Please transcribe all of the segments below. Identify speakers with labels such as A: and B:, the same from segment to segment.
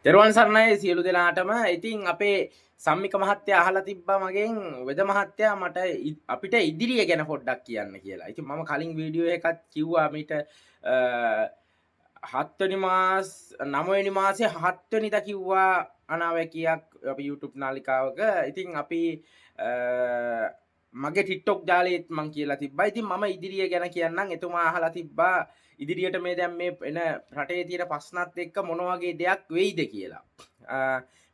A: තෙරුවන් සරණයි සියලු දෙනාටම. ඉතින් අපේ සම්මික මහත්තයා අහලා තිබ්බා මගෙන් වෙද මහත්තයා මට අපිට ඉදිරිය ගැන පොඩ්ඩක් කියන්න කියලා. ඉතින් මම කලින් වීඩියෝ එකක් කිව්වා මිට 7 වෙනි මාස 9 වෙනි මාසේ 7 වෙනිදා කිව්වා අනාවැකියක් අපි YouTube නාලිකාවක. ඉතින් අපි මගේ TikTok ජාලයේත් මං කියලා තිබ්බා. ඉතින් මම ඉදිරිය ගැන කියන්නම්. එතුමා අහලා තිබ්බා ඉදිරියට මේ දැන් මේ එන රටේ තියෙන ප්‍රශ්නත් එක්ක මොන වගේ දෙයක් වෙයිද කියලා.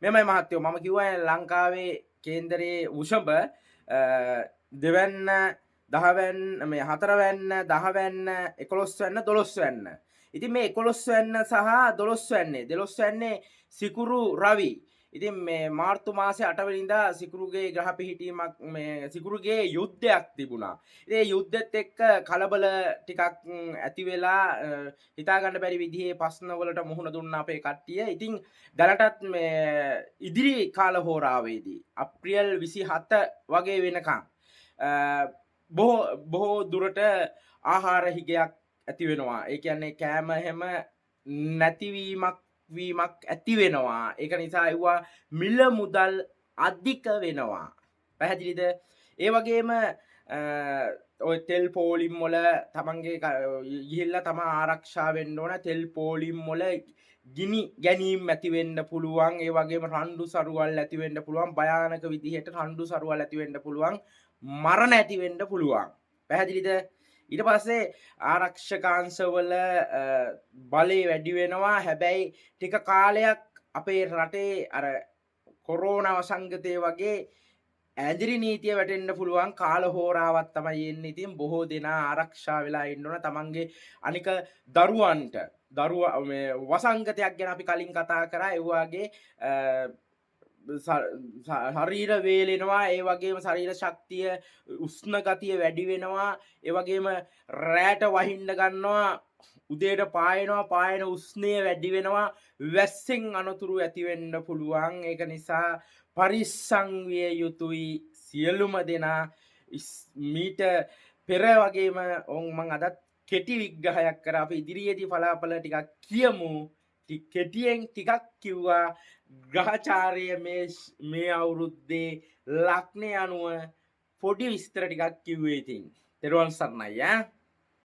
A: මෙමය මහත්තයෝ මම කිව්වා ලංකාවේ කේන්දරයේ වෘෂභ දෙවැන්න 10 වැන්න මේ 4 වැන්න 10 වැන්න 11 වැන්න 12 වැන්න. ඉතින් මේ 11 වැන්න සහ 12 වැන්නේ 12 වැන්නේ සිකුරු රවි. ඉතින් මේ මාර්තු මාසේ 8 වෙනිදා සිකුරුගේ ග්‍රහ පිහිටීමක් මේ සිකුරුගේ යුද්ධයක් තිබුණා. ඉතින් ඒ යුද්ධෙත් එක්ක කලබල ටිකක් ඇති වෙලා හිතා ගන්න බැරි විදිහේ ප්‍රශ්න වලට මුහුණ දුන්නා අපේ කට්ටිය. ඉතින් දැනටත් මේ ඉදිරි කාල හෝරාවේදී අප්‍රේල් 27 වගේ වෙනකන් බොහෝ දුරට ආහාර හිගයක් ඇති වෙනවා. ඒ කියන්නේ කෑම හැම නැතිවීමක් ඇති වෙනවා. ඒක නිසා ඒවා මිල මුදල් අධික වෙනවා. පැහැදිලිද? ඒ වගේම ඔය තෙල් පෝලිම් වල තමන්ගේ ගිහිල්ලා තම ආරක්ෂා වෙන්න ඕන. තෙල් පෝලිම් වල ගිනි ගැනීම් ඇති වෙන්න පුළුවන්. ඒ වගේම රණ්ඩු සරුවල් ඇති වෙන්න පුළුවන්. භයානක විදිහට රණ්ඩු සරුවල් ඇති වෙන්න පුළුවන්. මරණ ඇති වෙන්න පුළුවන්. පැහැදිලිද? ඊට පස්සේ ආරක්ෂකාංශවල බලය වැඩි වෙනවා. හැබැයි ටික කාලයක් අපේ රටේ අර කොරෝනා වසංගතය වගේ ඇදිරි නීතිය වැටෙන්න පුළුවන් කාල හෝරාවක් තමයි එන්නේ. ඉතින් බොහෝ දෙනා ආරක්ෂා වෙලා ඉන්න ඕන තමන්ගේ අනික දරුවන්ට. දරුවා මේ වසංගතයක් ගැන අපි කලින් කතා කරා. ඒ වගේ ශරීර වේලෙනවා. ඒ වගේම ශරීර ශක්තිය උෂ්ණ ගතිය වැඩි වෙනවා. ඒ වගේම රැට වහින්න ගන්නවා. උදේට පායන උෂ්ණය වැඩි වෙනවා. වැස්සෙන් අනතුරු ඇති වෙන්න පුළුවන්. ඒක නිසා පරිස්සම් විය යුතුයි සියලුම දෙනා. මීට පෙර වගේම මම අදත් කෙටි විග්‍රහයක් කරා. අපි ඉදිරියේදී පලාපල ටිකක් කියමු. කෙටියෙන් ටිකක් කිව්වා. ග්‍රහචාරය මේ අවුරුද්දේ ලග්නය අනුව පොඩි විස්තර ටිකක් කිව්වේ. ඉතින් තෙරුවන් සරණයි ඈ.